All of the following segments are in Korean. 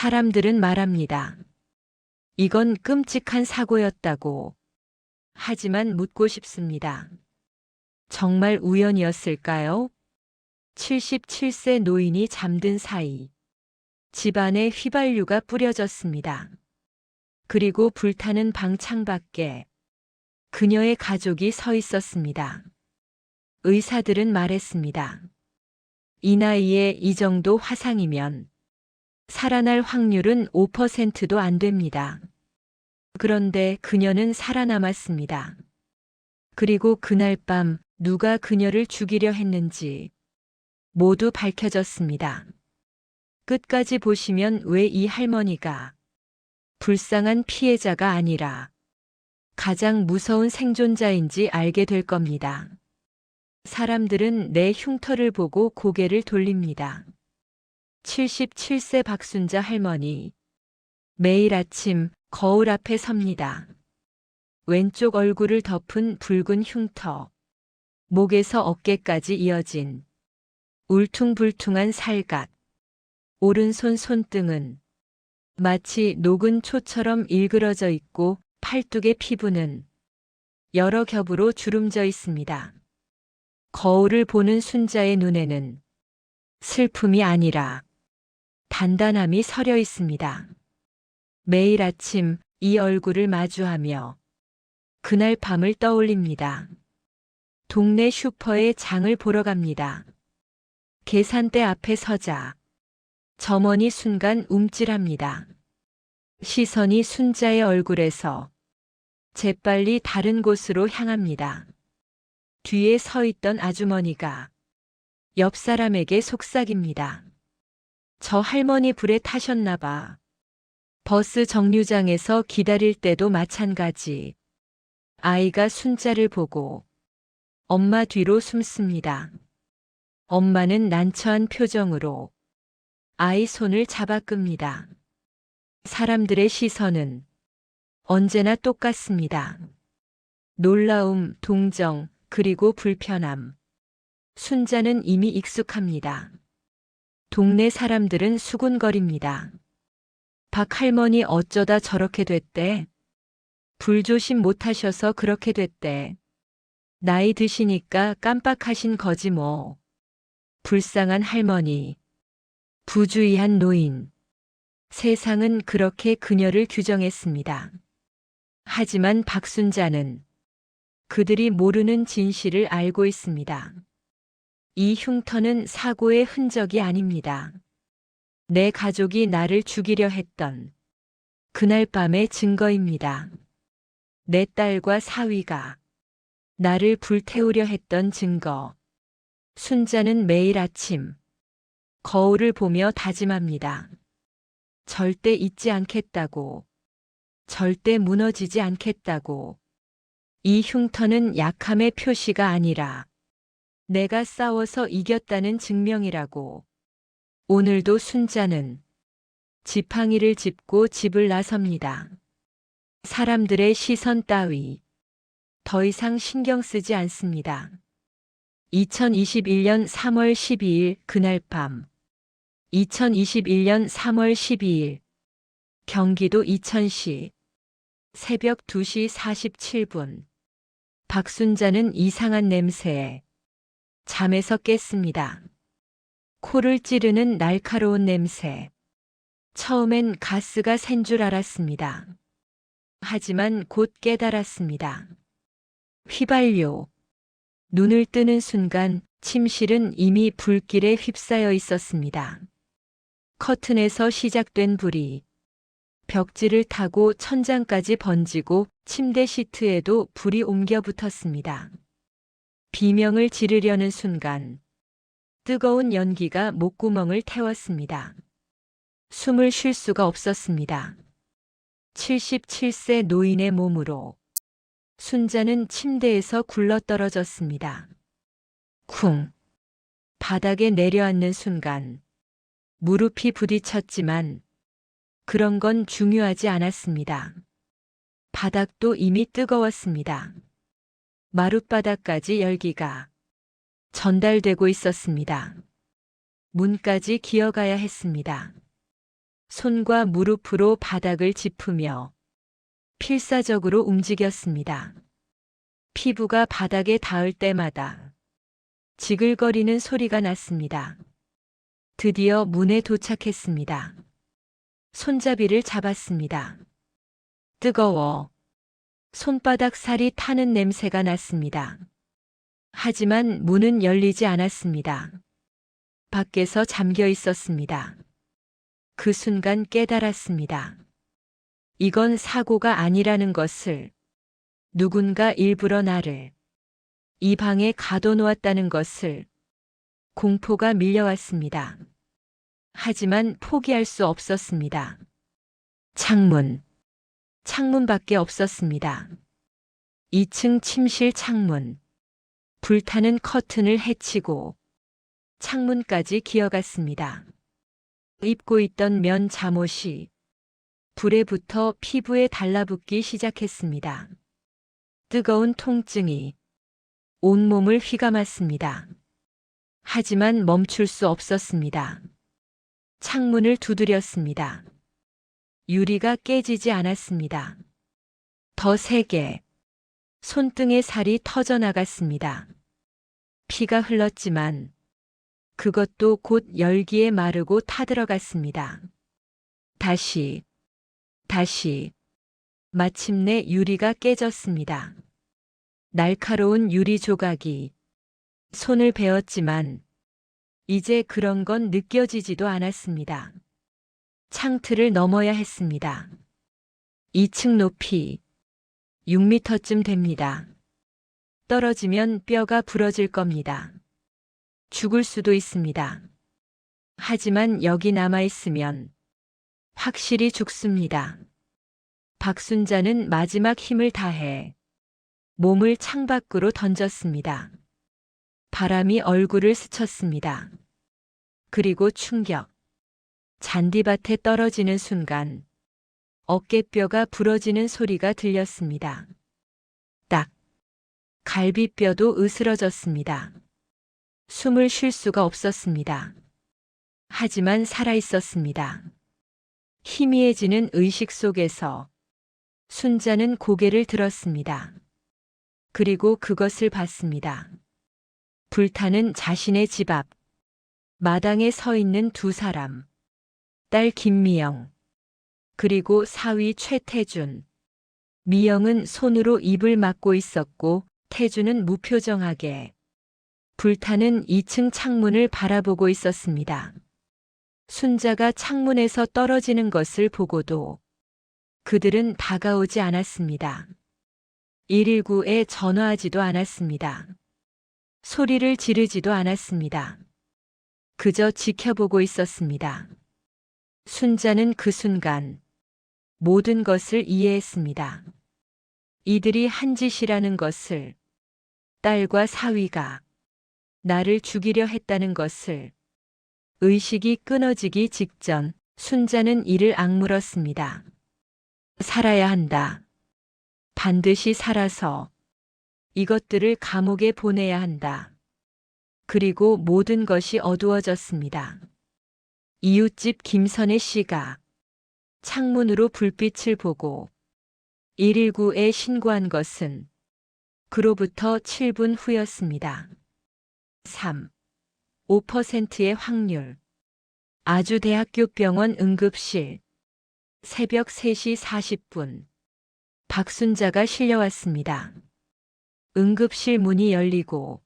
사람들은 말합니다. 이건 끔찍한 사고였다고. 하지만 묻고 싶습니다. 정말 우연이었을까요? 77세 노인이 잠든 사이 집안에 휘발유가 뿌려졌습니다. 그리고 불타는 방 창밖에 그녀의 가족이 서 있었습니다. 의사들은 말했습니다. 이 나이에 이 정도 화상이면 살아날 확률은 5%도 안 됩니다. 그런데 그녀는 살아남았습니다. 그리고 그날 밤 누가 그녀를 죽이려 했는지 모두 밝혀졌습니다. 끝까지 보시면 왜 이 할머니가 불쌍한 피해자가 아니라 가장 무서운 생존자인지 알게 될 겁니다. 사람들은 내 흉터를 보고 고개를 돌립니다. 77세 박순자 할머니. 매일 아침 거울 앞에 섭니다. 왼쪽 얼굴을 덮은 붉은 흉터. 목에서 어깨까지 이어진 울퉁불퉁한 살갗. 오른손 손등은 마치 녹은 초처럼 일그러져 있고 팔뚝의 피부는 여러 겹으로 주름져 있습니다. 거울을 보는 순자의 눈에는 슬픔이 아니라 단단함이 서려 있습니다. 매일 아침 이 얼굴을 마주하며 그날 밤을 떠올립니다. 동네 슈퍼에 장을 보러 갑니다. 계산대 앞에 서자 점원이 순간 움찔합니다. 시선이 순자의 얼굴에서 재빨리 다른 곳으로 향합니다. 뒤에 서 있던 아주머니가 옆 사람에게 속삭입니다. 저 할머니 불에 타셨나 봐. 버스 정류장에서 기다릴 때도 마찬가지. 아이가 순자를 보고 엄마 뒤로 숨습니다. 엄마는 난처한 표정으로 아이 손을 잡아 끕니다. 사람들의 시선은 언제나 똑같습니다. 놀라움, 동정, 그리고 불편함. 순자는 이미 익숙합니다. 동네 사람들은 수군거립니다. 박 할머니 어쩌다 저렇게 됐대? 불조심 못하셔서 그렇게 됐대. 나이 드시니까 깜빡하신 거지 뭐. 불쌍한 할머니. 부주의한 노인. 세상은 그렇게 그녀를 규정했습니다. 하지만 박순자는 그들이 모르는 진실을 알고 있습니다. 이 흉터는 사고의 흔적이 아닙니다. 내 가족이 나를 죽이려 했던 그날 밤의 증거입니다. 내 딸과 사위가 나를 불태우려 했던 증거. 순자는 매일 아침 거울을 보며 다짐합니다. 절대 잊지 않겠다고. 절대 무너지지 않겠다고. 이 흉터는 약함의 표시가 아니라 내가 싸워서 이겼다는 증명이라고. 오늘도 순자는 지팡이를 짚고 집을 나섭니다. 사람들의 시선 따위 더 이상 신경 쓰지 않습니다. 2021년 3월 12일 그날 밤. 2021년 3월 12일 경기도 이천시 새벽 2시 47분. 박순자는 이상한 냄새에 잠에서 깼습니다. 코를 찌르는 날카로운 냄새. 처음엔 가스가 샌 줄 알았습니다. 하지만 곧 깨달았습니다. 휘발유. 눈을 뜨는 순간 침실은 이미 불길에 휩싸여 있었습니다. 커튼에서 시작된 불이 벽지를 타고 천장까지 번지고 침대 시트에도 불이 옮겨 붙었습니다. 비명을 지르려는 순간 뜨거운 연기가 목구멍을 태웠습니다. 숨을 쉴 수가 없었습니다. 77세 노인의 몸으로 순자는 침대에서 굴러떨어졌습니다. 쿵. 바닥에 내려앉는 순간 무릎이 부딪혔지만 그런 건 중요하지 않았습니다. 바닥도 이미 뜨거웠습니다. 마룻바닥까지 열기가 전달되고 있었습니다. 문까지 기어가야 했습니다. 손과 무릎으로 바닥을 짚으며 필사적으로 움직였습니다. 피부가 바닥에 닿을 때마다 지글거리는 소리가 났습니다. 드디어 문에 도착했습니다. 손잡이를 잡았습니다. 뜨거워. 손바닥 살이 타는 냄새가 났습니다. 하지만 문은 열리지 않았습니다. 밖에서 잠겨 있었습니다. 그 순간 깨달았습니다. 이건 사고가 아니라는 것을, 누군가 일부러 나를 이 방에 가둬놓았다는 것을. 공포가 밀려왔습니다. 하지만 포기할 수 없었습니다. 창문밖에 없었습니다. 2층 침실 창문. 불타는 커튼을 헤치고 창문까지 기어갔습니다. 입고 있던 면 잠옷이 불에 붙어 피부에 달라붙기 시작했습니다. 뜨거운 통증이 온몸을 휘감았습니다. 하지만 멈출 수 없었습니다. 창문을 두드렸습니다. 유리가 깨지지 않았습니다. 더 세게. 손등의 살이 터져나갔습니다. 피가 흘렀지만 그것도 곧 열기에 마르고 타들어갔습니다. 다시. 마침내 유리가 깨졌습니다. 날카로운 유리 조각이 손을 베었지만 이제 그런 건 느껴지지도 않았습니다. 창틀을 넘어야 했습니다. 2층 높이 6m쯤 됩니다. 떨어지면 뼈가 부러질 겁니다. 죽을 수도 있습니다. 하지만 여기 남아있으면 확실히 죽습니다. 박순자는 마지막 힘을 다해 몸을 창밖으로 던졌습니다. 바람이 얼굴을 스쳤습니다. 그리고 충격. 잔디밭에 떨어지는 순간 어깨뼈가 부러지는 소리가 들렸습니다. 딱. 갈비뼈도 으스러졌습니다. 숨을 쉴 수가 없었습니다. 하지만 살아있었습니다. 희미해지는 의식 속에서 순자는 고개를 들었습니다. 그리고 그것을 봤습니다. 불타는 자신의 집 앞. 마당에 서 있는 두 사람. 딸 김미영. 그리고 사위 최태준. 미영은 손으로 입을 막고 있었고 태준은 무표정하게 불타는 2층 창문을 바라보고 있었습니다. 순자가 창문에서 떨어지는 것을 보고도 그들은 다가오지 않았습니다. 119에 전화하지도 않았습니다. 소리를 지르지도 않았습니다. 그저 지켜보고 있었습니다. 순자는 그 순간 모든 것을 이해했습니다. 이들이 한 짓이라는 것을, 딸과 사위가 나를 죽이려 했다는 것을. 의식이 끊어지기 직전 순자는 이를 악물었습니다. 살아야 한다. 반드시 살아서 이것들을 감옥에 보내야 한다. 그리고 모든 것이 어두워졌습니다. 이웃집 김선혜 씨가 창문으로 불빛을 보고 119에 신고한 것은 그로부터 7분 후였습니다. 5%의 확률. 아주대학교 병원 응급실. 새벽 3시 40분. 박순자가 실려왔습니다. 응급실 문이 열리고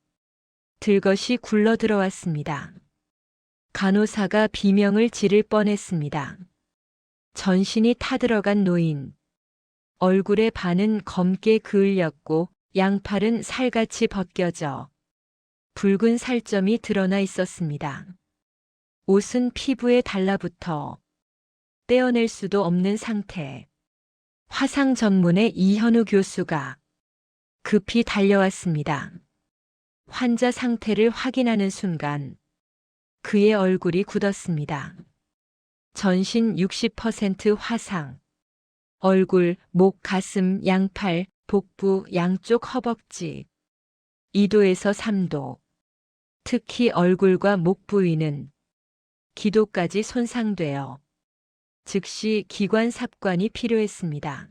들것이 굴러 들어왔습니다. 간호사가 비명을 지를 뻔했습니다. 전신이 타들어간 노인. 얼굴의 반은 검게 그을렸고 양팔은 살같이 벗겨져 붉은 살점이 드러나 있었습니다. 옷은 피부에 달라붙어 떼어낼 수도 없는 상태. 화상 전문의 이현우 교수가 급히 달려왔습니다. 환자 상태를 확인하는 순간 그의 얼굴이 굳었습니다. 전신 60% 화상. 얼굴, 목, 가슴, 양팔, 복부, 양쪽 허벅지. 2도에서 3도. 특히 얼굴과 목 부위는 기도까지 손상되어 즉시 기관 삽관이 필요했습니다.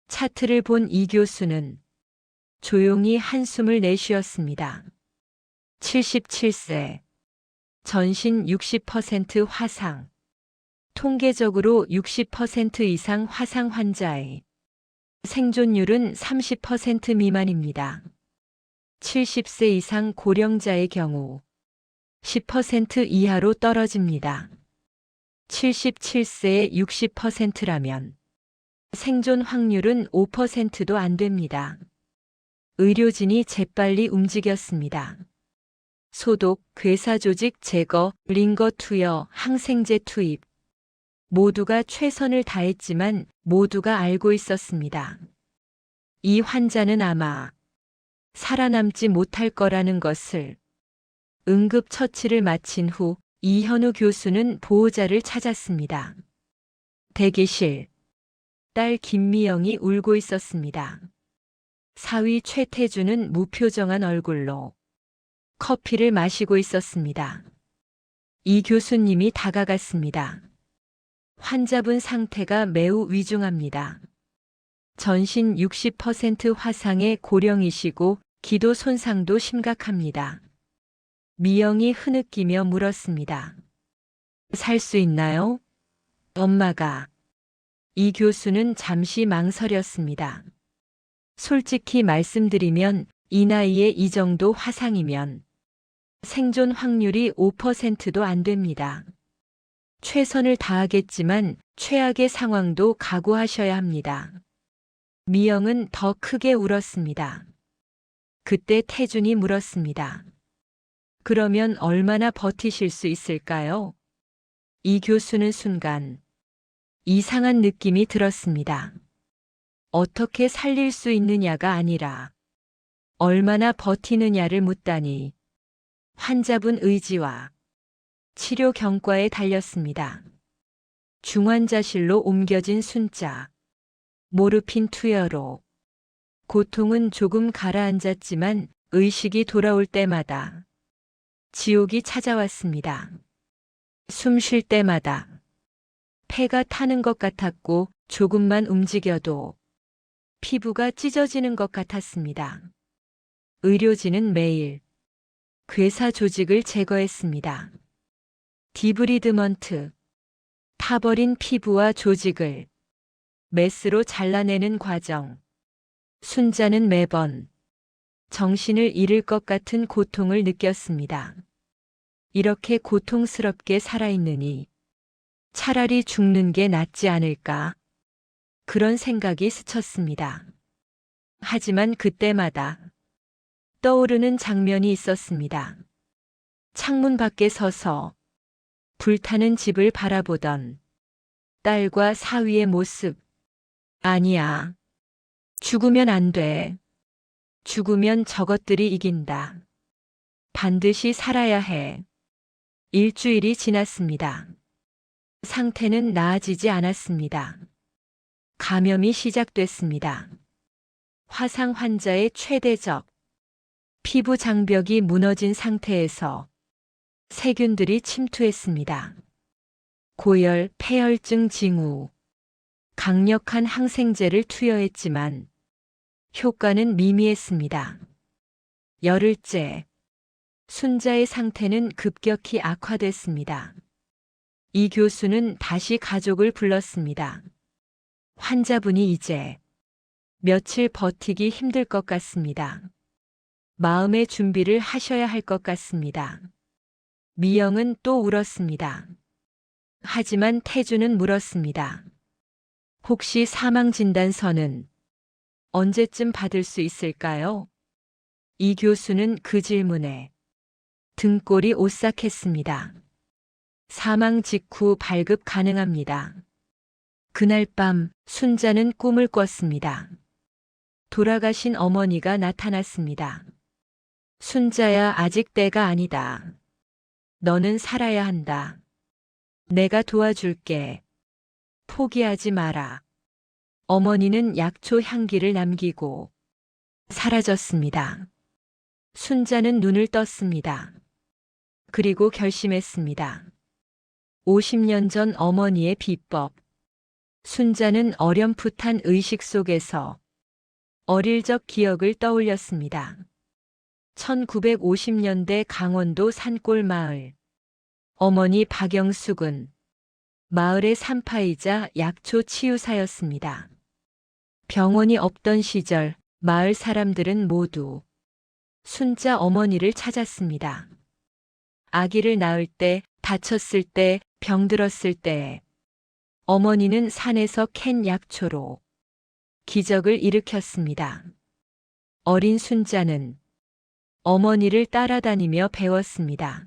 차트를 본 이 교수는 조용히 한숨을 내쉬었습니다. 77세. 전신 60% 화상. 통계적으로 60% 이상 화상 환자의 생존율은 30% 미만입니다. 70세 이상 고령자의 경우 10% 이하로 떨어집니다. 77세의 60%라면 생존 확률은 5%도 안 됩니다. 의료진이 재빨리 움직였습니다. 소독, 괴사 조직 제거, 링거 투여, 항생제 투입. 모두가 최선을 다했지만 모두가 알고 있었습니다. 이 환자는 아마 살아남지 못할 거라는 것을. 응급처치를 마친 후 이현우 교수는 보호자를 찾았습니다. 대기실. 딸 김미영이 울고 있었습니다. 사위 최태주는 무표정한 얼굴로 커피를 마시고 있었습니다. 이 교수님이 다가갔습니다. 환자분 상태가 매우 위중합니다. 전신 60% 화상의 고령이시고 기도 손상도 심각합니다. 미영이 흐느끼며 물었습니다. 살 수 있나요? 엄마가. 이 교수는 잠시 망설였습니다. 솔직히 말씀드리면 이 나이에 이 정도 화상이면 생존 확률이 5%도 안 됩니다. 최선을 다하겠지만 최악의 상황도 각오하셔야 합니다. 미영은 더 크게 울었습니다. 그때 태준이 물었습니다. 그러면 얼마나 버티실 수 있을까요? 이 교수는 순간 이상한 느낌이 들었습니다. 어떻게 살릴 수 있느냐가 아니라 얼마나 버티느냐를 묻다니. 환자분 의지와 치료 경과에 달렸습니다. 중환자실로 옮겨진 순자. 모르핀 투여로. 고통은 조금 가라앉았지만 의식이 돌아올 때마다 지옥이 찾아왔습니다. 숨 쉴 때마다 폐가 타는 것 같았고 조금만 움직여도 피부가 찢어지는 것 같았습니다. 의료진은 매일 괴사 조직을 제거했습니다. 디브리드먼트. 타버린 피부와 조직을 메스로 잘라내는 과정. 순자는 매번 정신을 잃을 것 같은 고통을 느꼈습니다. 이렇게 고통스럽게 살아있느니 차라리 죽는 게 낫지 않을까? 그런 생각이 스쳤습니다. 하지만 그때마다 떠오르는 장면이 있었습니다. 창문 밖에 서서 불타는 집을 바라보던 딸과 사위의 모습. 아니야. 죽으면 안 돼. 죽으면 저것들이 이긴다. 반드시 살아야 해. 일주일이 지났습니다. 상태는 나아지지 않았습니다. 감염이 시작됐습니다. 화상 환자의 최대적 피부 장벽이 무너진 상태에서 세균들이 침투했습니다. 고열, 폐혈증 징후. 강력한 항생제를 투여했지만 효과는 미미했습니다. 열흘째. 순자의 상태는 급격히 악화됐습니다. 이 교수는 다시 가족을 불렀습니다. 환자분이 이제 며칠 버티기 힘들 것 같습니다. 마음의 준비를 하셔야 할 것 같습니다. 미영은 또 울었습니다. 하지만 태주는 물었습니다. 혹시 사망 진단서는 언제쯤 받을 수 있을까요? 이 교수는 그 질문에 등골이 오싹했습니다. 사망 직후 발급 가능합니다. 그날 밤 순자는 꿈을 꿨습니다. 돌아가신 어머니가 나타났습니다. 순자야, 아직 때가 아니다. 너는 살아야 한다. 내가 도와줄게. 포기하지 마라. 어머니는 약초 향기를 남기고 사라졌습니다. 순자는 눈을 떴습니다. 그리고 결심했습니다. 50년 전 어머니의 비법. 순자는 어렴풋한 의식 속에서 어릴 적 기억을 떠올렸습니다. 1950년대 강원도 산골 마을. 어머니 박영숙은 마을의 산파이자 약초 치유사였습니다. 병원이 없던 시절 마을 사람들은 모두 순자 어머니를 찾았습니다. 아기를 낳을 때, 다쳤을 때, 병들었을 때 어머니는 산에서 캔 약초로 기적을 일으켰습니다. 어린 순자는 어머니를 따라다니며 배웠습니다.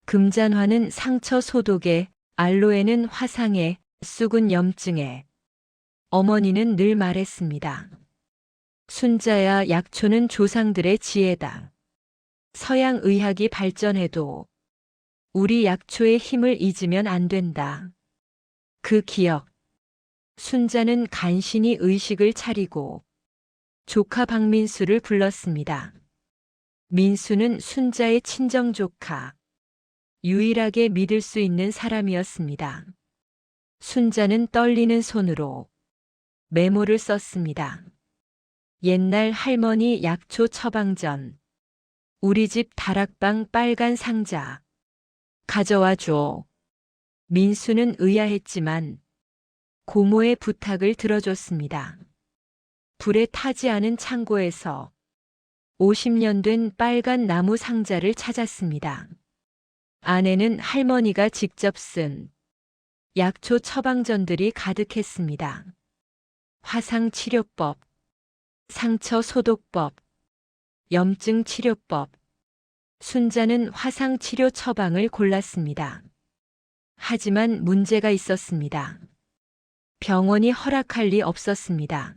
금잔화는 상처 소독에, 알로에는 화상에, 쑥은 염증에. 어머니는 늘 말했습니다. 순자야, 약초는 조상들의 지혜다. 서양 의학이 발전해도 우리 약초의 힘을 잊으면 안 된다. 그 기억. 순자는 간신히 의식을 차리고 조카 박민수를 불렀습니다. 민수는 순자의 친정 조카, 유일하게 믿을 수 있는 사람이었습니다. 순자는 떨리는 손으로 메모를 썼습니다. 옛날 할머니 약초 처방전. 우리 집 다락방 빨간 상자. 가져와 줘. 민수는 의아했지만 고모의 부탁을 들어줬습니다. 불에 타지 않은 창고에서 50년 된 빨간 나무 상자를 찾았습니다. 안에는 할머니가 직접 쓴 약초 처방전들이 가득했습니다. 화상치료법, 상처소독법, 염증치료법. 순자는 화상치료 처방을 골랐습니다. 하지만 문제가 있었습니다. 병원이 허락할 리 없었습니다.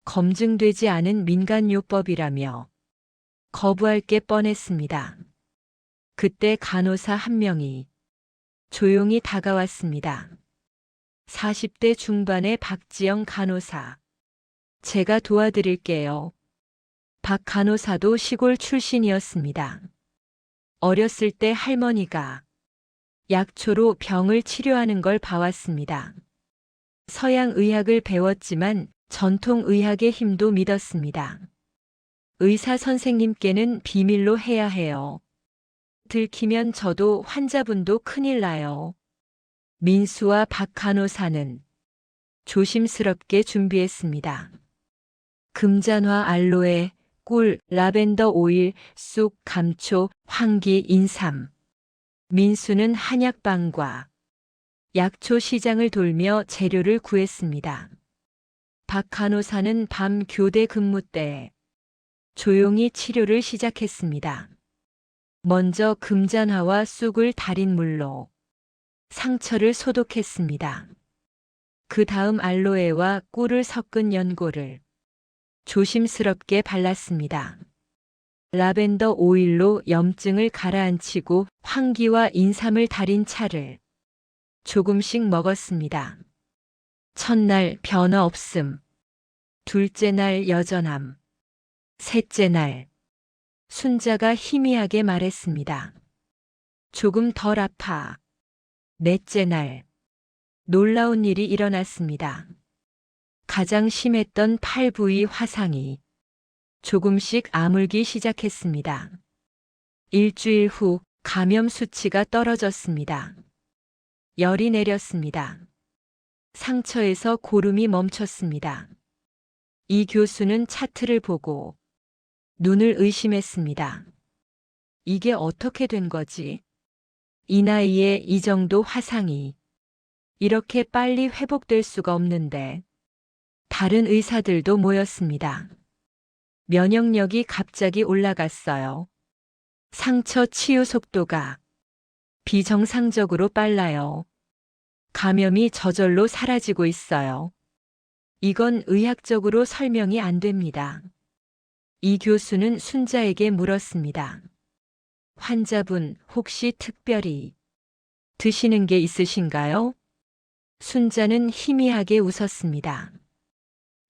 검증되지 않은 민간요법이라며 거부할 게 뻔했습니다. 그때 간호사 한 명이 조용히 다가왔습니다. 40대 중반의 박지영 간호사. 제가 도와드릴게요. 박 간호사도 시골 출신이었습니다. 어렸을 때 할머니가 약초로 병을 치료하는 걸 봐왔습니다. 서양 의학을 배웠지만 전통 의학의 힘도 믿었습니다. 의사 선생님께는 비밀로 해야 해요. 들키면 저도 환자분도 큰일 나요. 민수와 박 간호사는 조심스럽게 준비했습니다. 금잔화, 알로에, 꿀, 라벤더 오일, 쑥, 감초, 황기, 인삼. 민수는 한약방과 약초 시장을 돌며 재료를 구했습니다. 박 간호사는 밤 교대 근무 때 조용히 치료를 시작했습니다. 먼저 금잔화와 쑥을 달인 물로 상처를 소독했습니다. 그 다음 알로에와 꿀을 섞은 연고를 조심스럽게 발랐습니다. 라벤더 오일로 염증을 가라앉히고 황기와 인삼을 달인 차를 조금씩 먹었습니다. 첫날 변화 없음. 둘째 날 여전함. 셋째 날 순자가 희미하게 말했습니다. 조금 덜 아파. 넷째 날 놀라운 일이 일어났습니다. 가장 심했던 팔 부위 화상이 조금씩 아물기 시작했습니다. 일주일 후 감염 수치가 떨어졌습니다. 열이 내렸습니다. 상처에서 고름이 멈췄습니다. 이 교수는 차트를 보고 눈을 의심했습니다. 이게 어떻게 된 거지? 이 나이에 이 정도 화상이 이렇게 빨리 회복될 수가 없는데. 다른 의사들도 모였습니다. 면역력이 갑자기 올라갔어요. 상처 치유 속도가 비정상적으로 빨라요. 감염이 저절로 사라지고 있어요. 이건 의학적으로 설명이 안 됩니다. 이 교수는 순자에게 물었습니다. 환자분 혹시 특별히 드시는 게 있으신가요? 순자는 희미하게 웃었습니다.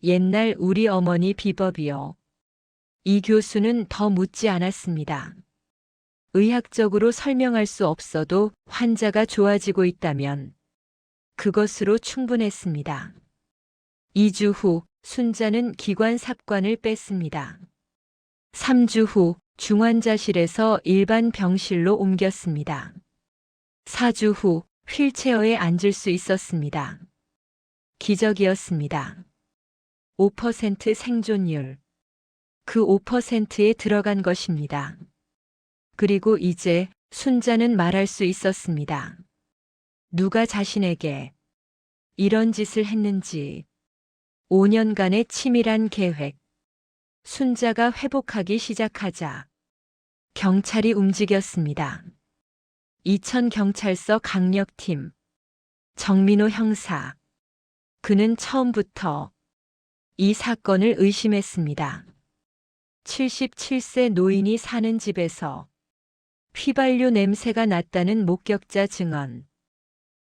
옛날 우리 어머니 비법이요. 이 교수는 더 묻지 않았습니다. 의학적으로 설명할 수 없어도 환자가 좋아지고 있다면 그것으로 충분했습니다. 2주 후 순자는 기관 삽관을 뺐습니다. 3주 후 중환자실에서 일반 병실로 옮겼습니다. 4주 후 휠체어에 앉을 수 있었습니다. 기적이었습니다. 5% 생존율. 그 5%에 들어간 것입니다. 그리고 이제 순자는 말할 수 있었습니다. 누가 자신에게 이런 짓을 했는지. 5년간의 치밀한 계획. 순자가 회복하기 시작하자 경찰이 움직였습니다. 이천경찰서 강력팀. 정민호 형사. 그는 처음부터 이 사건을 의심했습니다. 77세 노인이 사는 집에서 휘발유 냄새가 났다는 목격자 증언.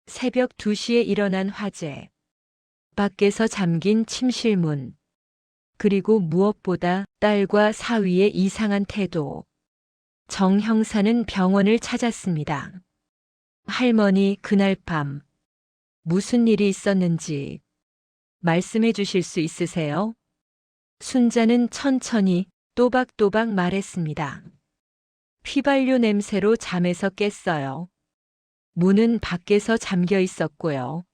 새벽 2시에 일어난 화재. 밖에서 잠긴 침실문. 그리고 무엇보다 딸과 사위의 이상한 태도. 정 형사는 병원을 찾았습니다. 할머니, 그날 밤 무슨 일이 있었는지 말씀해 주실 수 있으세요? 순자는 천천히 또박또박 말했습니다. 휘발유 냄새로 잠에서 깼어요. 문은 밖에서 잠겨 있었고요.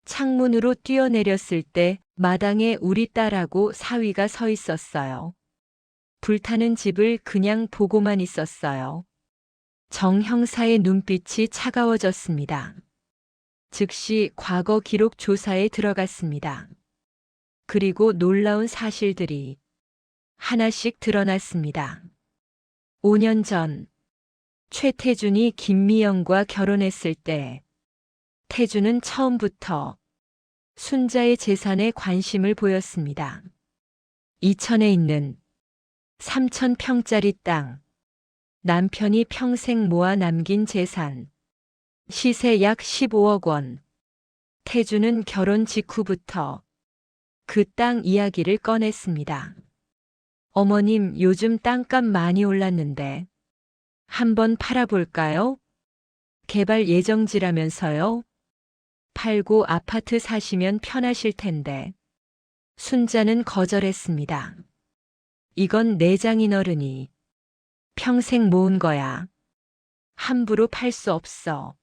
창문으로 뛰어내렸을 때 마당에 우리 딸하고 사위가 서 있었어요. 불타는 집을 그냥 보고만 있었어요. 정 형사의 눈빛이 차가워졌습니다. 즉시 과거 기록 조사에 들어갔습니다. 그리고 놀라운 사실들이 하나씩 드러났습니다. 5년 전 최태준이 김미영과 결혼했을 때 태준은 처음부터 순자의 재산에 관심을 보였습니다. 이천에 있는 3,000평짜리 땅, 남편이 평생 모아 남긴 재산, 시세 약 15억 원. 태준은 결혼 직후부터 그 땅 이야기를 꺼냈습니다. 어머님, 요즘 땅값 많이 올랐는데 한번 팔아볼까요? 개발 예정지라면서요? 팔고 아파트 사시면 편하실 텐데. 순자는 거절했습니다. 이건 내 장인어른이 평생 모은 거야. 함부로 팔 수 없어.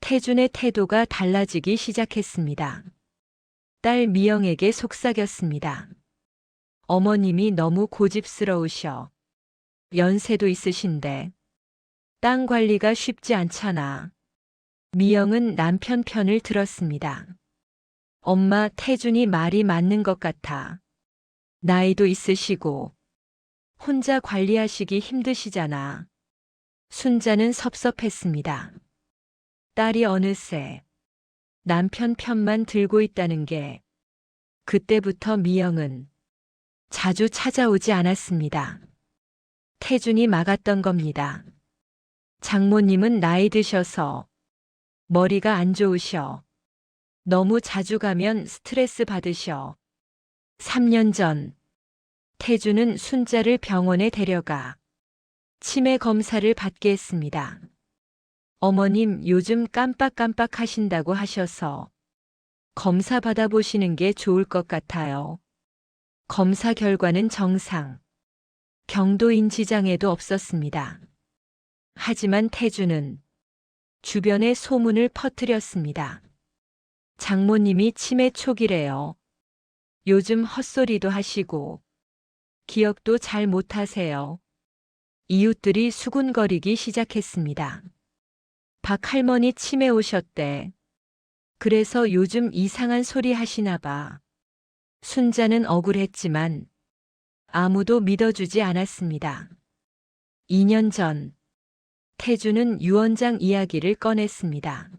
태준의 태도가 달라지기 시작했습니다. 딸 미영에게 속삭였습니다. 어머님이 너무 고집스러우셔. 연세도 있으신데 땅 관리가 쉽지 않잖아. 미영은 남편 편을 들었습니다. 엄마, 태준이 말이 맞는 것 같아. 나이도 있으시고 혼자 관리하시기 힘드시잖아. 순자는 섭섭했습니다. 딸이 어느새 남편 편만 들고 있다는 게. 그때부터 미영은 자주 찾아오지 않았습니다. 태준이 막았던 겁니다. 장모님은 나이 드셔서 머리가 안 좋으셔. 너무 자주 가면 스트레스 받으셔. 3년 전 태준은 순자를 병원에 데려가 치매 검사를 받게 했습니다. 어머님, 요즘 깜빡깜빡 하신다고 하셔서 검사 받아보시는 게 좋을 것 같아요. 검사 결과는 정상. 경도인지 장애도 없었습니다. 하지만 태준은 주변에 소문을 퍼뜨렸습니다. 장모님이 치매 초기래요. 요즘 헛소리도 하시고 기억도 잘 못하세요. 이웃들이 수군거리기 시작했습니다. 박 할머니 치매 오셨대. 그래서 요즘 이상한 소리 하시나 봐. 순자는 억울했지만 아무도 믿어주지 않았습니다. 2년 전 태준은 유언장 이야기를 꺼냈습니다.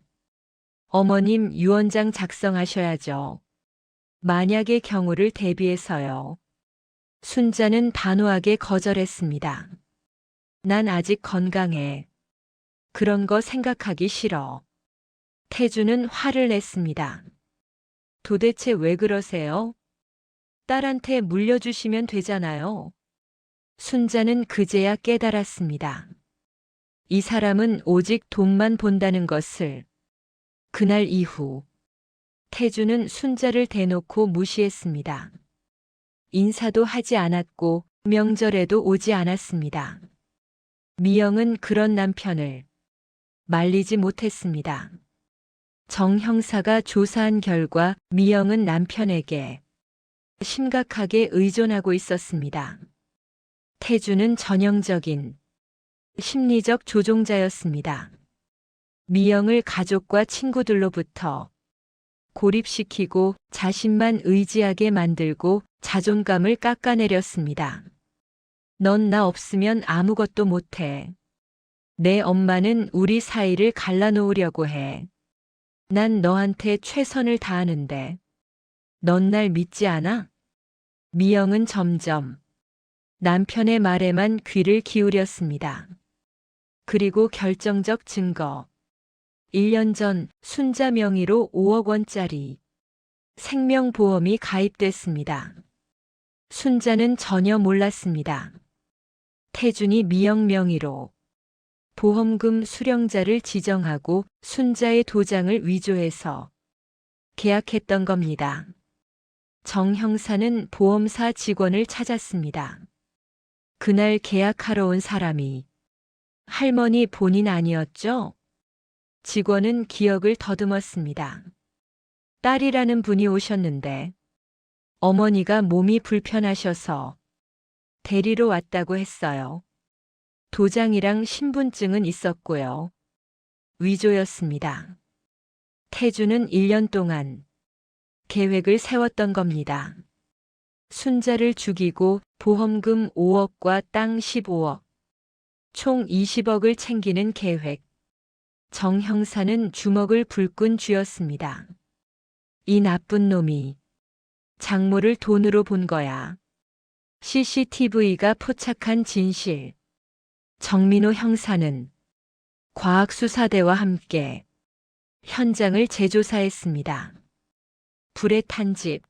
어머님, 유언장 작성하셔야죠. 만약의 경우를 대비해서요. 순자는 단호하게 거절했습니다. 난 아직 건강해. 그런 거 생각하기 싫어. 태준은 화를 냈습니다. 도대체 왜 그러세요? 딸한테 물려주시면 되잖아요. 순자는 그제야 깨달았습니다. 이 사람은 오직 돈만 본다는 것을. 그날 이후 태주는 순자를 대놓고 무시했습니다. 인사도 하지 않았고 명절에도 오지 않았습니다. 미영은 그런 남편을 말리지 못했습니다. 정 형사가 조사한 결과 미영은 남편에게 심각하게 의존하고 있었습니다. 태주는 전형적인 심리적 조종자였습니다. 미영을 가족과 친구들로부터 고립시키고 자신만 의지하게 만들고 자존감을 깎아내렸습니다. 넌 나 없으면 아무것도 못해. 내 엄마는 우리 사이를 갈라놓으려고 해. 난 너한테 최선을 다하는데 넌 날 믿지 않아? 미영은 점점 남편의 말에만 귀를 기울였습니다. 그리고 결정적 증거. 1년 전 순자 명의로 5억 원짜리 생명보험이 가입됐습니다. 순자는 전혀 몰랐습니다. 태준이 미영 명의로 보험금 수령자를 지정하고 순자의 도장을 위조해서 계약했던 겁니다. 정 형사는 보험사 직원을 찾았습니다. 그날 계약하러 온 사람이 할머니 본인 아니었죠? 직원은 기억을 더듬었습니다. 딸이라는 분이 오셨는데 어머니가 몸이 불편하셔서 데리러 왔다고 했어요. 도장이랑 신분증은 있었고요. 위조였습니다. 태주는 1년 동안 계획을 세웠던 겁니다. 순자를 죽이고 보험금 5억과 땅 15억, 총 20억을 챙기는 계획. 정 형사는 주먹을 불끈 쥐었습니다. 이 나쁜 놈이 장모를 돈으로 본 거야. CCTV가 포착한 진실. 정민호 형사는 과학수사대와 함께 현장을 재조사했습니다. 불에 탄 집.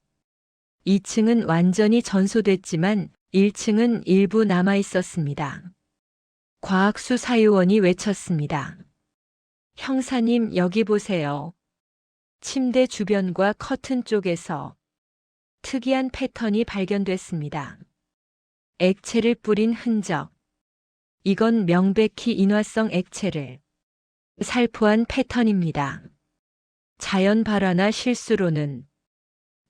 2층은 완전히 전소됐지만 1층은 일부 남아 있었습니다. 과학수사요원이 외쳤습니다. 형사님 여기 보세요. 침대 주변과 커튼 쪽에서 특이한 패턴이 발견됐습니다. 액체를 뿌린 흔적. 이건 명백히 인화성 액체를 살포한 패턴입니다. 자연 발화나 실수로는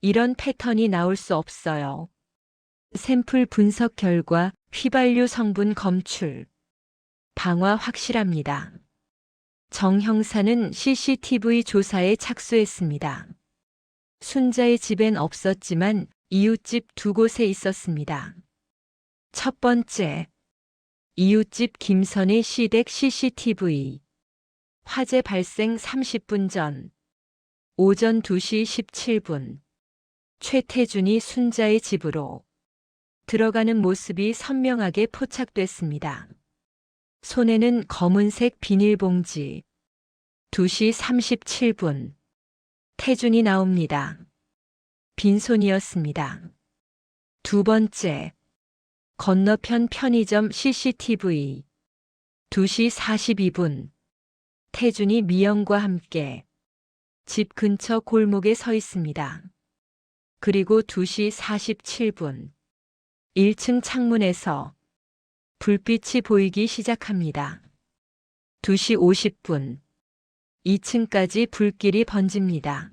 이런 패턴이 나올 수 없어요. 샘플 분석 결과 휘발유 성분 검출. 방화 확실합니다. 정 형사는 CCTV 조사에 착수했습니다. 순자의 집엔 없었지만 이웃집 2곳에 있었습니다. 첫 번째, 이웃집 김선의 시댁 CCTV. 화재 발생 30분 전, 오전 2시 17분. 최태준이 순자의 집으로 들어가는 모습이 선명하게 포착됐습니다. 손에는 검은색 비닐봉지. 2시 37분. 태준이 나옵니다. 빈손이었습니다. 두 번째. 건너편 편의점 CCTV. 2시 42분. 태준이 미영과 함께 집 근처 골목에 서 있습니다. 그리고 2시 47분. 1층 창문에서 불빛이 보이기 시작합니다. 2시 50분. 2층까지 불길이 번집니다.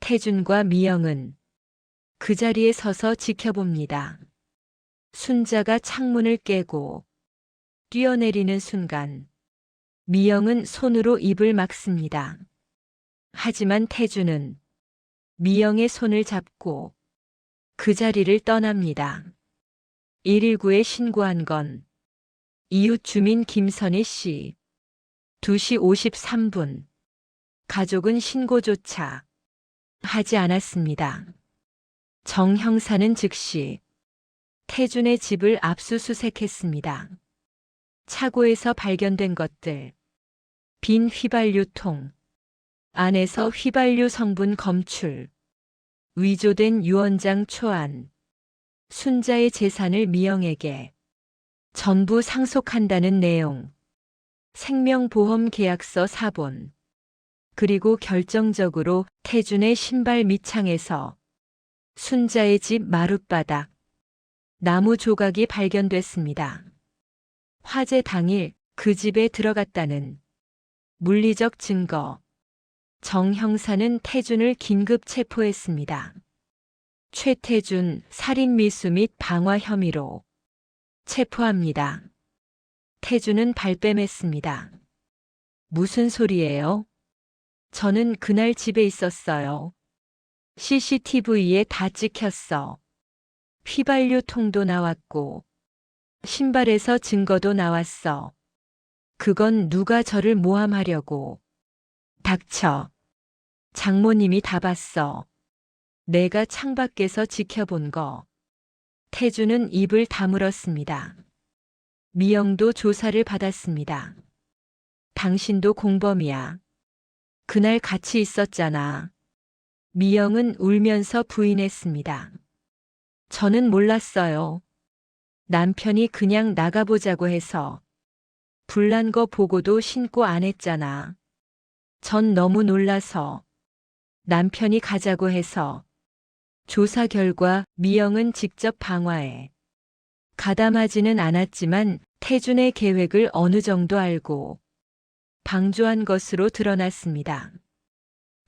태준과 미영은 그 자리에 서서 지켜봅니다. 순자가 창문을 깨고 뛰어내리는 순간 미영은 손으로 입을 막습니다. 하지만 태준은 미영의 손을 잡고 그 자리를 떠납니다. 119에 신고한 건 이웃 주민 김선희 씨. 2시 53분. 가족은 신고조차 하지 않았습니다. 정 형사는 즉시 태준의 집을 압수수색했습니다. 차고에서 발견된 것들. 빈 휘발유통. 안에서 휘발유 성분 검출. 위조된 유언장 초안. 순자의 재산을 미영에게 전부 상속한다는 내용. 생명보험계약서 사본, 그리고 결정적으로 태준의 신발 밑창에서 순자의 집 마룻바닥, 나무 조각이 발견됐습니다. 화재 당일 그 집에 들어갔다는 물리적 증거. 정 형사는 태준을 긴급 체포했습니다. 최태준 살인미수 및 방화 혐의로 체포합니다. 태준은 발뺌했습니다. 무슨 소리예요? 저는 그날 집에 있었어요. CCTV에 다 찍혔어. 휘발유 통도 나왔고 신발에서 증거도 나왔어. 그건 누가 저를 모함하려고. 닥쳐. 장모님이 다 봤어. 내가 창밖에서 지켜본 거. 태준은 입을 다물었습니다. 미영도 조사를 받았습니다. 당신도 공범이야. 그날 같이 있었잖아. 미영은 울면서 부인했습니다. 저는 몰랐어요. 남편이 그냥 나가보자고 해서. 불난 거 보고도 신고 안 했잖아. 전 너무 놀라서. 남편이 가자고 해서. 조사 결과 미영은 직접 방화에 가담하지는 않았지만 태준의 계획을 어느 정도 알고 방조한 것으로 드러났습니다.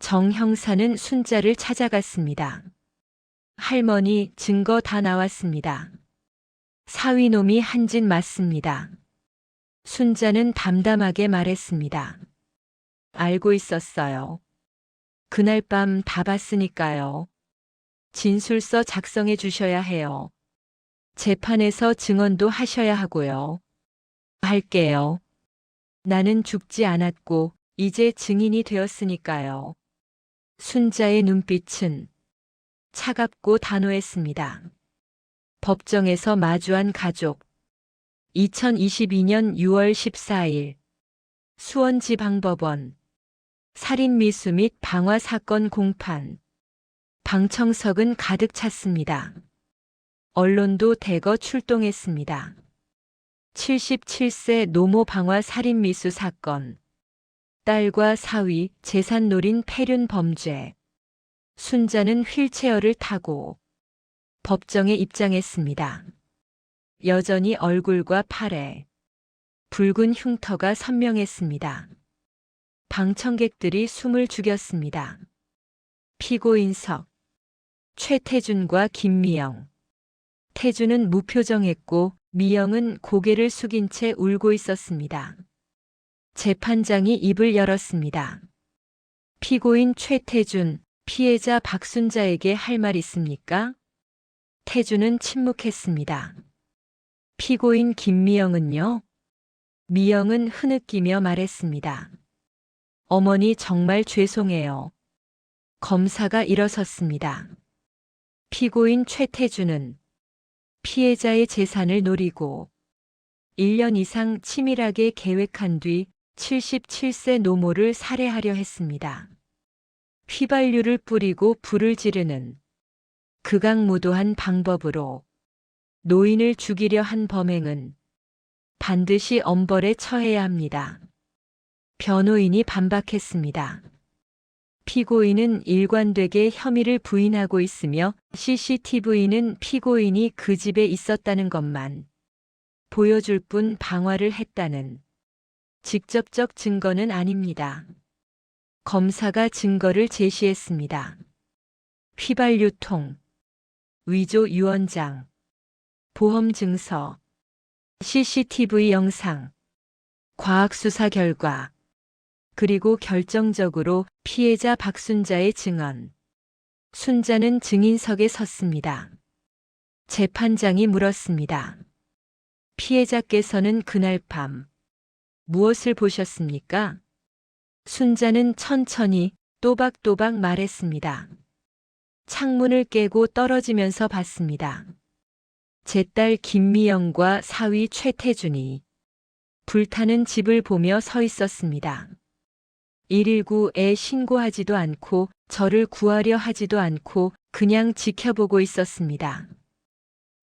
정 형사는 순자를 찾아갔습니다. 할머니, 증거 다 나왔습니다. 사위놈이 한 짓 맞습니다. 순자는 담담하게 말했습니다. 알고 있었어요. 그날 밤 다 봤으니까요. 진술서 작성해 주셔야 해요. 재판에서 증언도 하셔야 하고요. 할게요. 나는 죽지 않았고 이제 증인이 되었으니까요. 순자의 눈빛은 차갑고 단호했습니다. 법정에서 마주한 가족. 2022년 6월 14일 수원지방법원 살인미수 및 방화 사건 공판. 방청석은 가득 찼습니다. 언론도 대거 출동했습니다. 77세 노모 방화 살인미수 사건. 딸과 사위, 재산 노린 폐륜 범죄. 순자는 휠체어를 타고 법정에 입장했습니다. 여전히 얼굴과 팔에 붉은 흉터가 선명했습니다. 방청객들이 숨을 죽였습니다. 피고인석. 최태준과 김미영. 태준은 무표정했고 미영은 고개를 숙인 채 울고 있었습니다. 재판장이 입을 열었습니다. 피고인 최태준, 피해자 박순자에게 할 말 있습니까? 태준은 침묵했습니다. 피고인 김미영은요? 미영은 흐느끼며 말했습니다. 어머니 정말 죄송해요. 검사가 일어섰습니다. 피고인 최태준은 피해자의 재산을 노리고 1년 이상 치밀하게 계획한 뒤 77세 노모를 살해하려 했습니다. 휘발유를 뿌리고 불을 지르는 극악무도한 방법으로 노인을 죽이려 한 범행은 반드시 엄벌에 처해야 합니다. 변호인이 반박했습니다. 피고인은 일관되게 혐의를 부인하고 있으며 CCTV는 피고인이 그 집에 있었다는 것만 보여줄 뿐 방화를 했다는 직접적 증거는 아닙니다. 검사가 증거를 제시했습니다. 휘발유통, 위조 유언장, 보험 증서, CCTV 영상, 과학수사 결과, 그리고 결정적으로 피해자 박순자의 증언. 순자는 증인석에 섰습니다. 재판장이 물었습니다. 피해자께서는 그날 밤 무엇을 보셨습니까? 순자는 천천히 또박또박 말했습니다. 창문을 깨고 떨어지면서 봤습니다. 제 딸 김미영과 사위 최태준이 불타는 집을 보며 서 있었습니다. 119에 신고하지도 않고 저를 구하려 하지도 않고 그냥 지켜보고 있었습니다.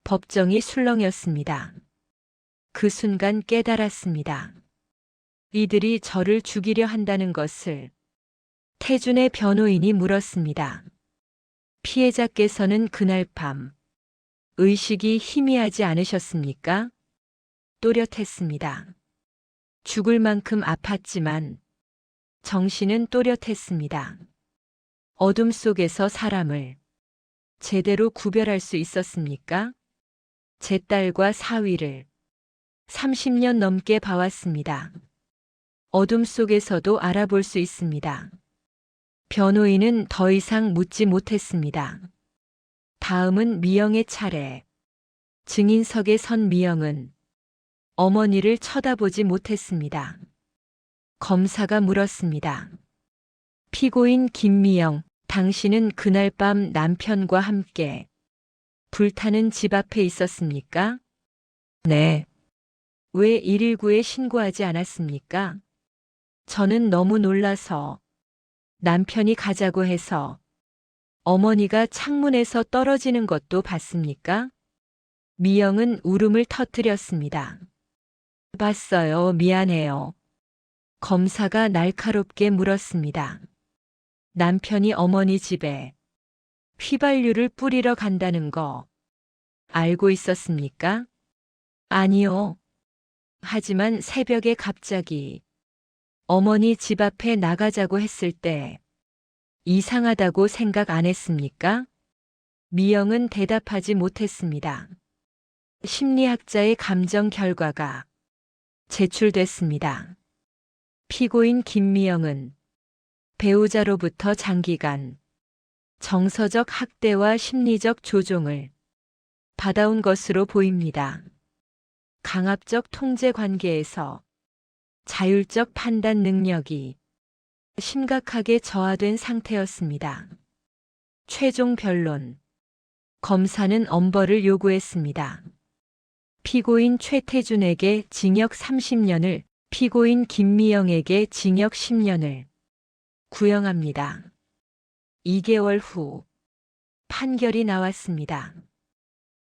법정이 술렁였습니다. 그 순간 깨달았습니다. 이들이 저를 죽이려 한다는 것을 태준의 변호인이 물었습니다. 피해자께서는 그날 밤 의식이 희미하지 않으셨습니까? 또렷했습니다. 죽을 만큼 아팠지만 정신은 또렷했습니다. 어둠 속에서 사람을 제대로 구별할 수 있었습니까? 제 딸과 사위를 30년 넘게 봐왔습니다. 어둠 속에서도 알아볼 수 있습니다. 변호인은 더 이상 묻지 못했습니다. 다음은 미영의 차례. 증인석에 선 미영은 어머니를 쳐다보지 못했습니다. 검사가 물었습니다. 피고인 김미영, 당신은 그날 밤 남편과 함께 불타는 집 앞에 있었습니까? 네. 왜 119에 신고하지 않았습니까? 저는 너무 놀라서 남편이 가자고 해서 어머니가 창문에서 떨어지는 것도 봤습니까? 미영은 울음을 터뜨렸습니다. 봤어요. 미안해요. 검사가 날카롭게 물었습니다. 남편이 어머니 집에 휘발유를 뿌리러 간다는 거 알고 있었습니까? 아니요. 하지만 새벽에 갑자기 어머니 집 앞에 나가자고 했을 때 이상하다고 생각 안 했습니까? 미영은 대답하지 못했습니다. 심리학자의 감정 결과가 제출됐습니다. 피고인 김미영은 배우자로부터 장기간 정서적 학대와 심리적 조종을 받아온 것으로 보입니다. 강압적 통제 관계에서 자율적 판단 능력이 심각하게 저하된 상태였습니다. 최종 변론. 검사는 엄벌을 요구했습니다. 피고인 최태준에게 징역 30년을, 피고인 김미영에게 징역 10년을 구형합니다. 2개월 후 판결이 나왔습니다.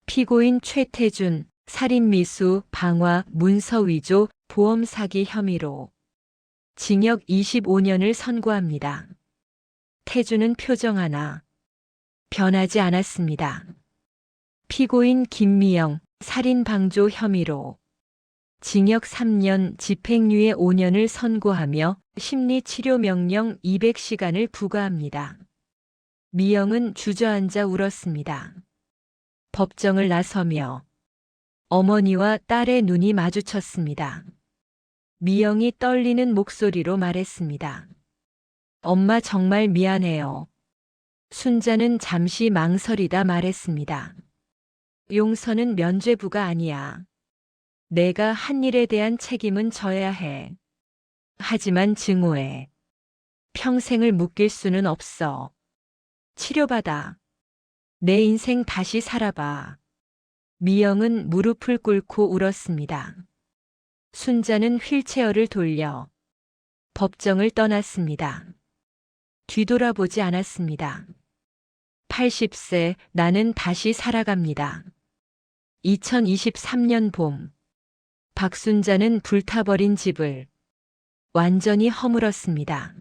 피고인 최태준, 살인미수, 방화, 문서위조, 보험사기 혐의로 징역 25년을 선고합니다. 태준은 표정 하나 변하지 않았습니다. 피고인 김미영, 살인방조 혐의로 징역 3년, 집행유예 5년을 선고하며 심리치료명령 200시간을 부과합니다. 미영은 주저앉아 울었습니다. 법정을 나서며 어머니와 딸의 눈이 마주쳤습니다. 미영이 떨리는 목소리로 말했습니다. 엄마 정말 미안해요. 순자는 잠시 망설이다 말했습니다. 용서는 면죄부가 아니야. 내가 한 일에 대한 책임은 져야 해. 하지만 증오에 평생을 묶일 수는 없어. 치료받아. 내 인생 다시 살아봐. 미영은 무릎을 꿇고 울었습니다. 순자는 휠체어를 돌려 법정을 떠났습니다. 뒤돌아보지 않았습니다. 80세, 나는 다시 살아갑니다. 2023년 봄, 박순자는 불타버린 집을 완전히 허물었습니다.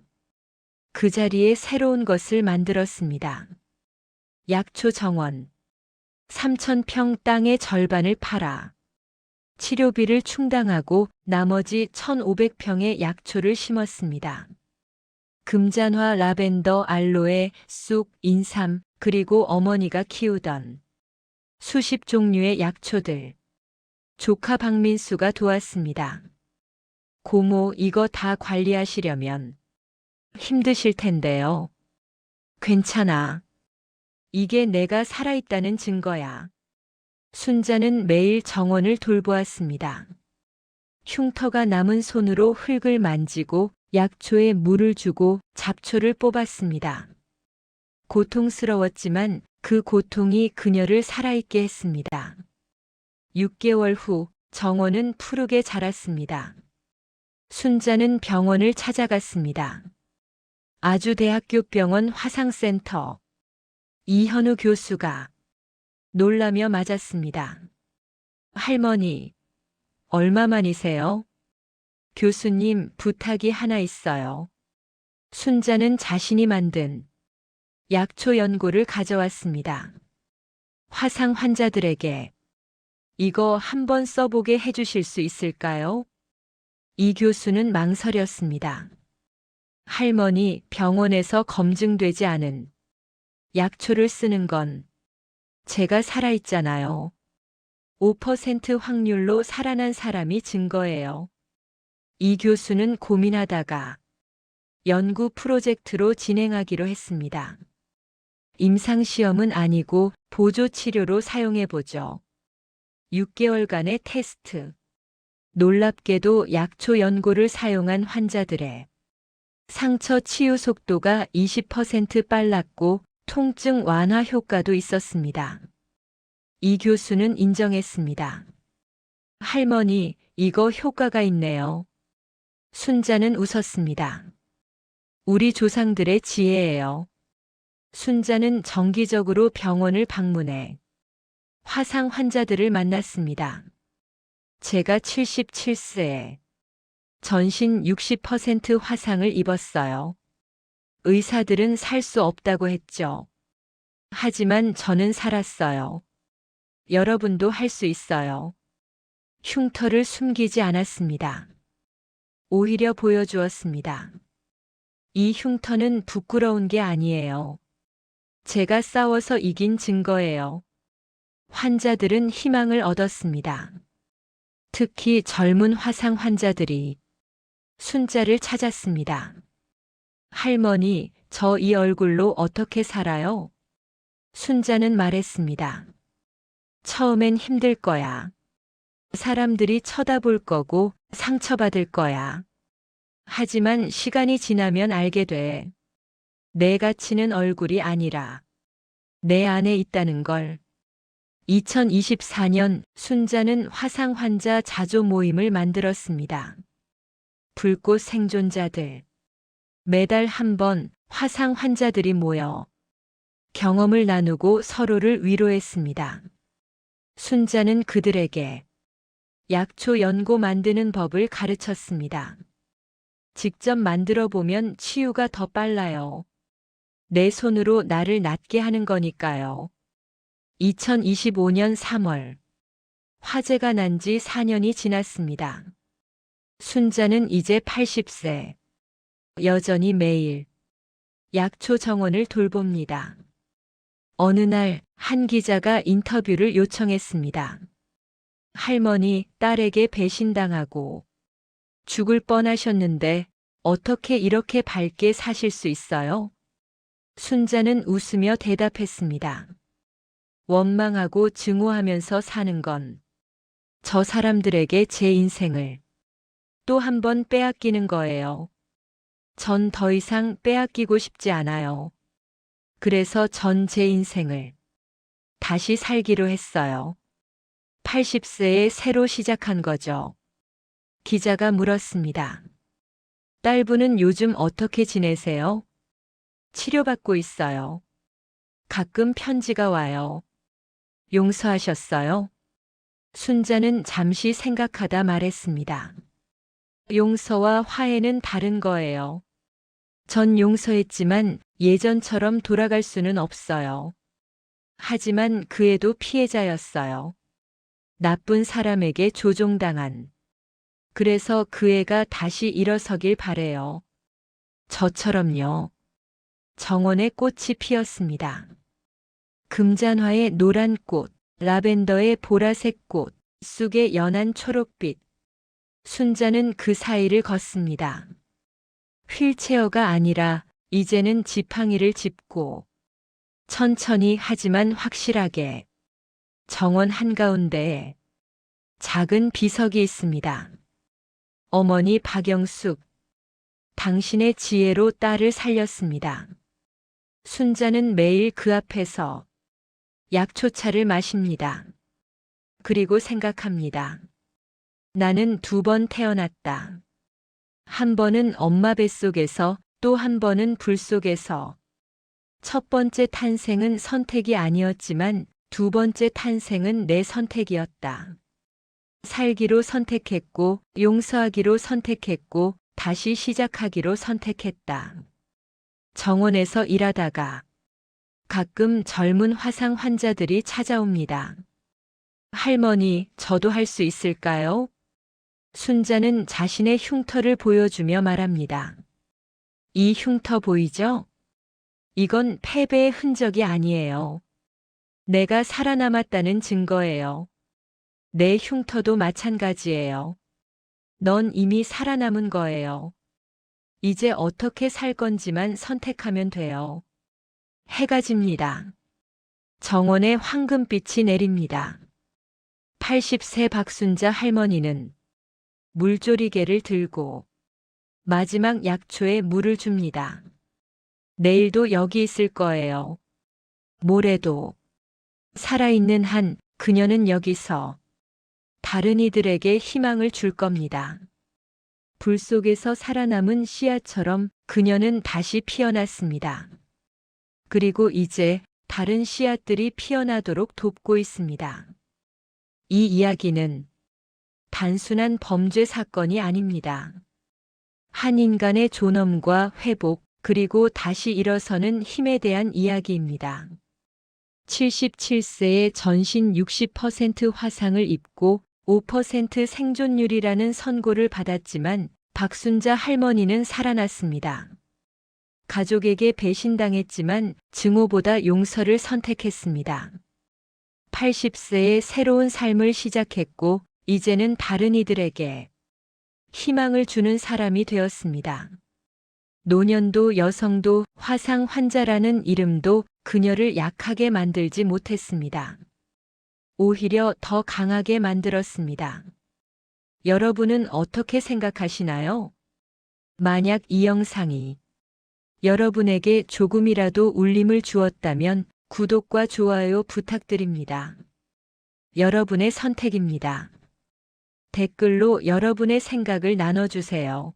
그 자리에 새로운 것을 만들었습니다. 약초 정원. 3,000평 땅의 절반을 팔아 치료비를 충당하고 나머지 1,500평의 약초를 심었습니다. 금잔화, 라벤더, 알로에, 쑥, 인삼, 그리고 어머니가 키우던 수십 종류의 약초들. 조카 박민수가 도왔습니다. 고모, 이거 다 관리하시려면 힘드실 텐데요. 괜찮아. 이게 내가 살아있다는 증거야. 순자는 매일 정원을 돌보았습니다. 흉터가 남은 손으로 흙을 만지고 약초에 물을 주고 잡초를 뽑았습니다. 고통스러웠지만 그 고통이 그녀를 살아있게 했습니다. 6개월 후 정원은 푸르게 자랐습니다. 순자는 병원을 찾아갔습니다. 아주대학교 병원 화상센터. 이현우 교수가 놀라며 맞았습니다. 할머니, 얼마만이세요? 교수님, 부탁이 하나 있어요. 순자는 자신이 만든 약초 연고를 가져왔습니다. 화상 환자들에게 이거 한번 써보게 해주실 수 있을까요? 이 교수는 망설였습니다. 할머니, 병원에서 검증되지 않은 약초를 쓰는 건 제가 살아있잖아요. 5% 확률로 살아난 사람이 증거예요. 이 교수는 고민하다가 연구 프로젝트로 진행하기로 했습니다. 임상시험은 아니고 보조치료로 사용해보죠. 6개월간의 테스트. 놀랍게도 약초 연고를 사용한 환자들의 상처 치유 속도가 20% 빨랐고 통증 완화 효과도 있었습니다. 이 교수는 인정했습니다. 할머니, 이거 효과가 있네요. 순자는 웃었습니다. 우리 조상들의 지혜예요. 순자는 정기적으로 병원을 방문해 화상 환자들을 만났습니다. 제가 77세에 전신 60% 화상을 입었어요. 의사들은 살 수 없다고 했죠. 하지만 저는 살았어요. 여러분도 할 수 있어요. 흉터를 숨기지 않았습니다. 오히려 보여주었습니다. 이 흉터는 부끄러운 게 아니에요. 제가 싸워서 이긴 증거예요. 환자들은 희망을 얻었습니다. 특히 젊은 화상 환자들이 순자를 찾았습니다. 할머니, 저 이 얼굴로 어떻게 살아요? 순자는 말했습니다. 처음엔 힘들 거야. 사람들이 쳐다볼 거고 상처받을 거야. 하지만 시간이 지나면 알게 돼. 내 가치는 얼굴이 아니라 내 안에 있다는 걸. 2024년 순자는 화상 환자 자조 모임을 만들었습니다. 불꽃 생존자들. 매달 한 번 화상 환자들이 모여 경험을 나누고 서로를 위로했습니다. 순자는 그들에게 약초 연고 만드는 법을 가르쳤습니다. 직접 만들어 보면 치유가 더 빨라요. 내 손으로 나를 낫게 하는 거니까요. 2025년 3월. 화재가 난 지 4년이 지났습니다. 순자는 이제 80세. 여전히 매일 약초 정원을 돌봅니다. 어느 날 한 기자가 인터뷰를 요청했습니다. 할머니, 딸에게 배신당하고 죽을 뻔하셨는데 어떻게 이렇게 밝게 사실 수 있어요? 순자는 웃으며 대답했습니다. 원망하고 증오하면서 사는 건 저 사람들에게 제 인생을 또 한 번 빼앗기는 거예요. 전 더 이상 빼앗기고 싶지 않아요. 그래서 전 제 인생을 다시 살기로 했어요. 80세에 새로 시작한 거죠. 기자가 물었습니다. 딸분은 요즘 어떻게 지내세요? 치료받고 있어요. 가끔 편지가 와요. 용서하셨어요? 순자는 잠시 생각하다 말했습니다. 용서와 화해는 다른 거예요. 전 용서했지만 예전처럼 돌아갈 수는 없어요. 하지만 그 애도 피해자였어요. 나쁜 사람에게 조종당한. 그래서 그 애가 다시 일어서길 바래요. 저처럼요. 정원에 꽃이 피었습니다. 금잔화의 노란 꽃, 라벤더의 보라색 꽃, 쑥의 연한 초록빛. 순자는 그 사이를 걷습니다. 휠체어가 아니라 이제는 지팡이를 짚고 천천히 하지만 확실하게 정원 한가운데에 작은 비석이 있습니다. 어머니 박영숙, 당신의 지혜로 딸을 살렸습니다. 순자는 매일 그 앞에서 약초차를 마십니다. 그리고 생각합니다. 나는 2번 태어났다. 한 번은 엄마 뱃속에서 또 한 번은 불 속에서. 첫 번째 탄생은 선택이 아니었지만 2번째 탄생은 내 선택이었다. 살기로 선택했고, 용서하기로 선택했고, 다시 시작하기로 선택했다. 정원에서 일하다가 가끔 젊은 화상 환자들이 찾아옵니다. 할머니, 저도 할 수 있을까요? 순자는 자신의 흉터를 보여주며 말합니다. 이 흉터 보이죠? 이건 패배의 흔적이 아니에요. 내가 살아남았다는 증거예요. 내 흉터도 마찬가지예요. 넌 이미 살아남은 거예요. 이제 어떻게 살 건지만 선택하면 돼요. 해가 집니다. 정원에 황금빛이 내립니다. 80세 박순자 할머니는 물조리개를 들고 마지막 약초에 물을 줍니다. 내일도 여기 있을 거예요. 모레도. 살아있는 한 그녀는 여기서 다른 이들에게 희망을 줄 겁니다. 불 속에서 살아남은 씨앗처럼 그녀는 다시 피어났습니다. 그리고 이제 다른 씨앗들이 피어나도록 돕고 있습니다. 이 이야기는 단순한 범죄 사건이 아닙니다. 한 인간의 존엄과 회복, 그리고 다시 일어서는 힘에 대한 이야기입니다. 77세에 전신 60% 화상을 입고 5% 생존율이라는 선고를 받았지만 박순자 할머니는 살아났습니다. 가족에게 배신당했지만 증오보다 용서를 선택했습니다. 80세에 새로운 삶을 시작했고 이제는 다른 이들에게 희망을 주는 사람이 되었습니다. 노년도 여성도 화상 환자라는 이름도 그녀를 약하게 만들지 못했습니다. 오히려 더 강하게 만들었습니다. 여러분은 어떻게 생각하시나요? 만약 이 영상이 여러분에게 조금이라도 울림을 주었다면 구독과 좋아요 부탁드립니다. 여러분의 선택입니다. 댓글로 여러분의 생각을 나눠주세요.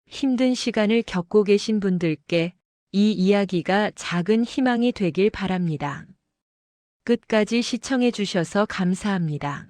힘든 시간을 겪고 계신 분들께 이 이야기가 작은 희망이 되길 바랍니다. 끝까지 시청해 주셔서 감사합니다.